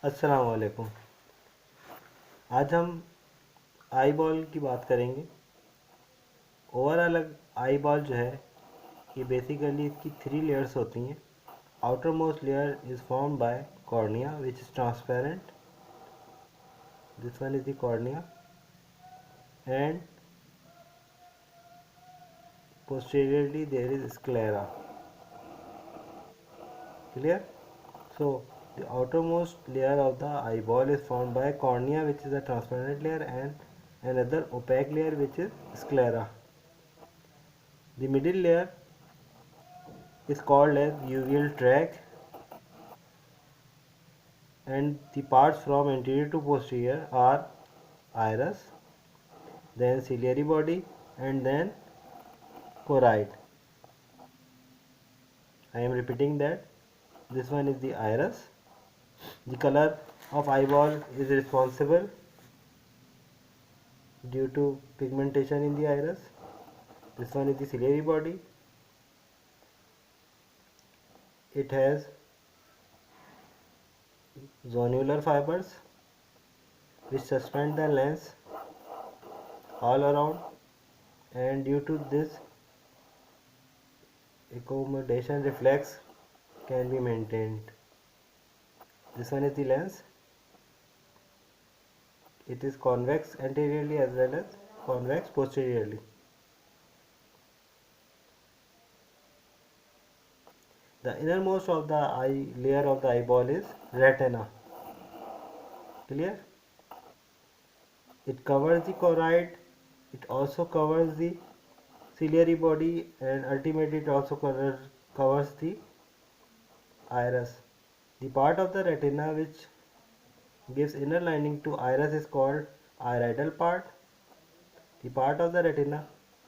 अस्सलाम वालेकुम। आज हम आई बॉल की बात करेंगे। ओवरऑल आई बॉल जो है ये बेसिकली इसकी 3 लेयर्स होती हैं। Outer most layer is form by cornea which is transparent. This one is the cornea and posteriorly there is sclera. Clear? So the outermost layer of the eyeball is formed by cornea, which is a transparent layer, and another opaque layer which is sclera. The middle layer is called as uveal tract, and the parts from anterior to posterior are iris, then ciliary body, and then choroid. I am repeating that. This one is the iris. The color of eyeball is responsible due to pigmentation in the iris. This one is the ciliary body. It has zonular fibers which suspend the lens all around, and due to this accommodation reflex can be maintained. This one is the lens. It is convex anteriorly as well as convex posteriorly. The innermost of the eye layer of the eyeball is retina. Clear? It covers the choroid. It also covers the ciliary body, and ultimately it also covers the iris. The part of the retina which gives inner lining to iris is called iridoid part. The part of the retina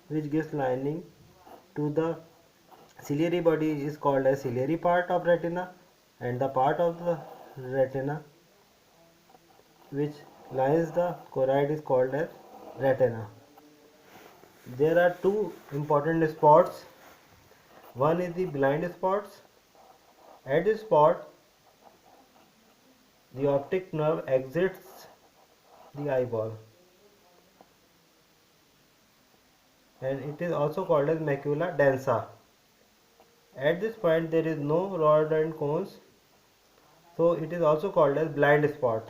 which gives lining to the ciliary body is called as ciliary part of retina, and the part of the retina which lines the choroid is called as retina. There are two important spots. One is the blind spots. At this spot, the optic nerve exits the eyeball, and it is also called as macula densa. At this point there is no rod and cones, so it is also called as blind spot.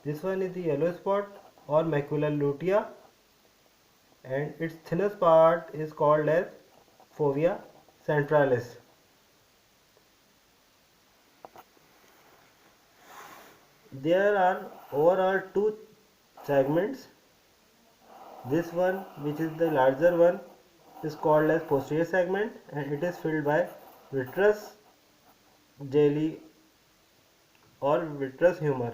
This one is the yellow spot or macula lutea, and its thinnest part is called as fovea centralis. There are overall two segments. This one, which is the larger one, is called as posterior segment, and it is filled by vitreous jelly or vitreous humor.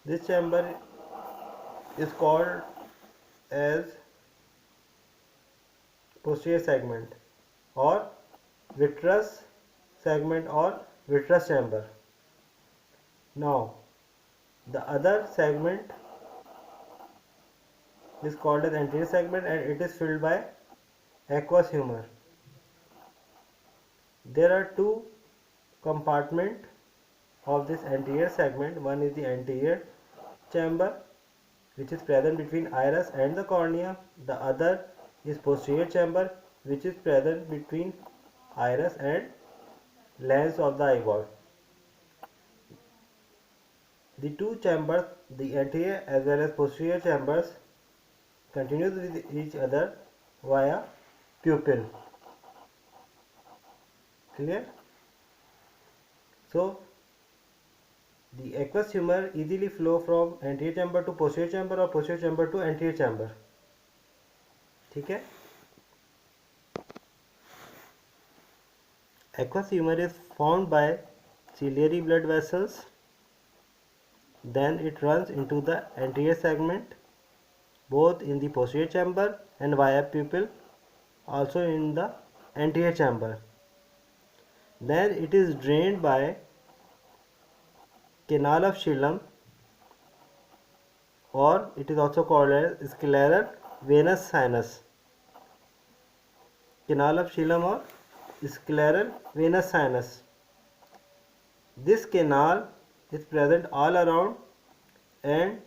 This chamber is called as posterior segment or vitreous segment or vitreous chamber. Now, the other segment is called as anterior segment, and it is filled by aqueous humor. There are two compartments of this anterior segment. One is the anterior chamber, which is present between iris and the cornea. The other is posterior chamber, which is present between iris and lens of the eyeball. The two chambers, the anterior as well as posterior chambers, continues with each other via pupil. Clear? So the aqueous humor easily flow from anterior chamber to posterior chamber or posterior chamber to anterior chamber. ठीक है? Aqueous humor is formed by ciliary blood vessels. Then it runs into the anterior segment, both in the posterior chamber and via pupil, also in the anterior chamber. Then it is drained by canal of Schillem, or it is also called as scleral venous sinus. Canal of Schillem or scleral venous sinus. This canal is present all around, and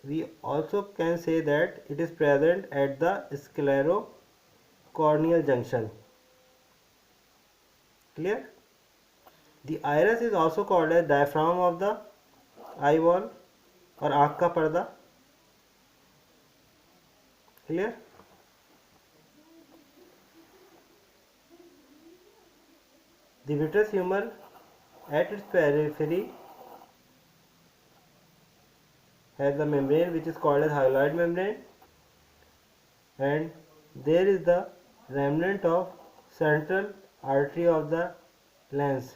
we also can say that it is present at the sclerocorneal junction. Clear? The iris is also called as diaphragm of the eye wall or आँख का पर्दा. Clear? The vitreous humor at its periphery has a membrane which is called as hyaloid membrane, and there is the remnant of central artery of the lens.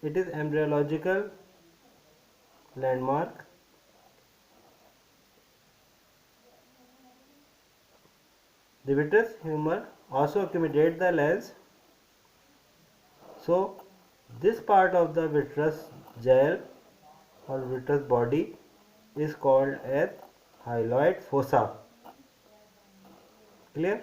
It is embryological landmark. The vitreous humor also accommodates the lens, so this part of the vitreous gel or vitreous body is called as hyaloid fossa. Clear?